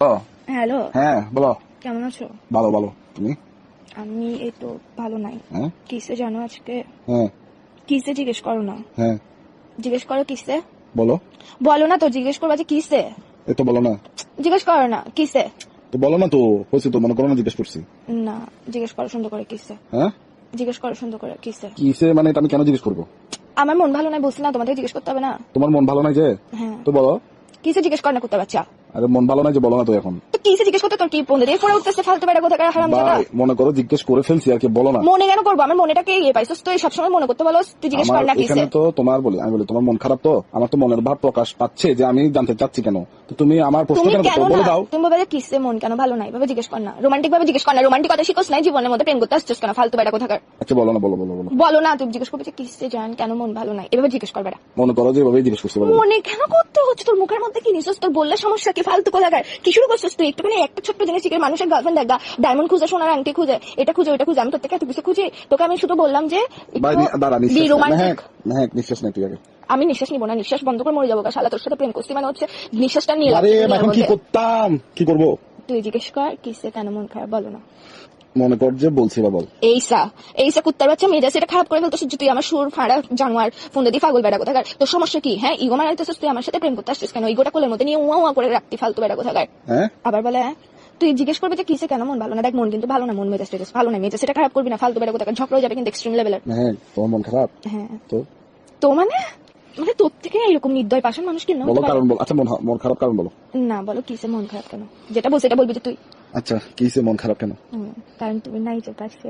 Hello, হ্যাঁ বলো। কেমন আছো? ভালো ভালো, তুমি? আমি এই তো ভালো নাই। হ্যাঁ কিসে জানো আজকে? হ্যাঁ কিসে জিজ্ঞেস করো না, হ্যাঁ জিজ্ঞেস করো কিসে। বলো। বলো না তো, জিজ্ঞেস করবা যে কিসে। এ তো বলো না, জিজ্ঞেস করো না কিসে। তো বলো না তো, হয়েছে তো, মনে করো না জিজ্ঞেস করছি। না, জিজ্ঞেস করো সুন্দর করে কিসে। হ্যাঁ জিজ্ঞেস করো সুন্দর করে কিসে। কিসে মানে এটা আমি কেন জিজ্ঞেস করবো? আমার মন ভালো নাই বলছি না, তোমাদের জিজ্ঞেস করতে হবে না। তোমার মন ভালো নাই যে? হ্যাঁ, তো বলো। কিসে জিজ্ঞেস কর না করতে বাচ্চা। আরে মন ভালো নাই যে বলো না তো এখন। তো কিসে জিজ্ঞেস করতে তোর কি ফোন দিয়ে পড়ে উঠতেছে ফালতু বেটা কোথাকার হারামজাদা। ভাই মনে করো জিজ্ঞেস করে ফেলছি আর কি, বলো না। মনে কেন করবো? আমার মনেটাকে ইয়ে পাইছিস তুই, সবসময় মনে করতে বলো তুই জিজ্ঞেস আমার কর না কিসে। এখানে তো তোমার বলি, আমি বলি তোমার মন খারাপ, তো আমার তো মনের ভাব প্রকাশ পাচ্ছে যে আমি জানতে চাচ্ছি কেন, তো তুমি আমার প্রশ্ন তুমি কেন কেন করছো? বলে না, দাও। তুমি বলে কিসে মন কেন ভালো নাই, ভাবে জিজ্ঞেস কর না, রোমান্টিক ভাবে জিজ্ঞেস কর না। রোমান্টিক কথা শিখোস নাই জীবনের মধ্যে, প্রেম করতে আসছিস কেন ফালতু বেটা কোথাকার। আচ্ছা বলো না, বলো বলো বলো। বলো না, তুমি জিজ্ঞেস করবে যে কিসে জান কেন মন ভালো নাই, এভাবে জিজ্ঞেস করবে না। মনে করো যে এভাবেই জিজ্ঞেস করছি, বলো। মনে কেন করতে হচ্ছে? তোর মুখের মধ্যে কি নিছিস? তোর বললে সমস্যা কি? ফালতু কোথাকার কি শুরু করছিস তুই? একটুখানি একটা ছোট্ট জিনিস শিখে মানুষের গার্লফ্রেন্ড দেখা, ডায়মন্ড খুঁজে, সোনার আংটি খুঁজে, এটা খুঁজে ওইটা খুঁজে, আমি তোর থেকে এত কিছু খুঁজি? তোকে আমি শুধু বললাম যে ভাই দাঁড়া, নিঃশ্বাস নে। রোমান্টিক। হ্যাঁ নিঃশ্বাস নেই, তুই আগে। আমি নিঃশ্বাস নিবো না, নিঃশ্বাস বন্ধ করে মরে যাবো। শালা তোর সাথে প্রেম করছি মানে হচ্ছে নিঃশ্বাসটা নিয়ে আরে এখন কি করতাম, কি করবো? তুই জিজ্ঞেস কর কিসে কেন মন খারাপ, বলো না। মনে কর যে বলছি বা বল। এইসা কুত্তার বাচ্চা মেয়েটা সেটা খারাপ করে ফেলতেছিস যে তুই আমার সুর ফাঁড়া জানোয়ার ফোন দিয়ে পাগল বেড়া কোথাকার। তোর সমস্যা কি? হ্যাঁ, ইগো মারাইতেছিস তুই, আমার সাথে প্রেম করতে আসছিস কেন? ইগোটা কোলের মধ্যে নিয়ে উয়া উয়া করে রাখতি ফালতু বেড়া কোথাকার। হ্যাঁ আবার বলে হ্যাঁ, তুই জিজ্ঞেস করবে যে কিসে কেন মন ভালো না। দেখ মন কিন্তু ভালো না, মন মেজাজ টেজাজ ভালো না, মেজাজ সেটা খারাপ করবি না, ফালতু বেড়া কোথাকার ঝগড়া হয়ে যাবে কিন্তু এক্সট্রিম লেভেলের। হ্যাঁ তোমার মন খারাপ? হ্যাঁ তো তো মানে মানে তোর থেকে এরকম নির্দয় পাষাণ মানুষ কি বলো কারণ বল। আচ্ছা মন খারাপ কারণ বলো। না, বলো কিসে মন খারাপ কেন, যেটা বলছে এটা বলবি যে তুই। আচ্ছা কিসে মন খারাপ কেন? কারণ তুমি নাই যে পাশে।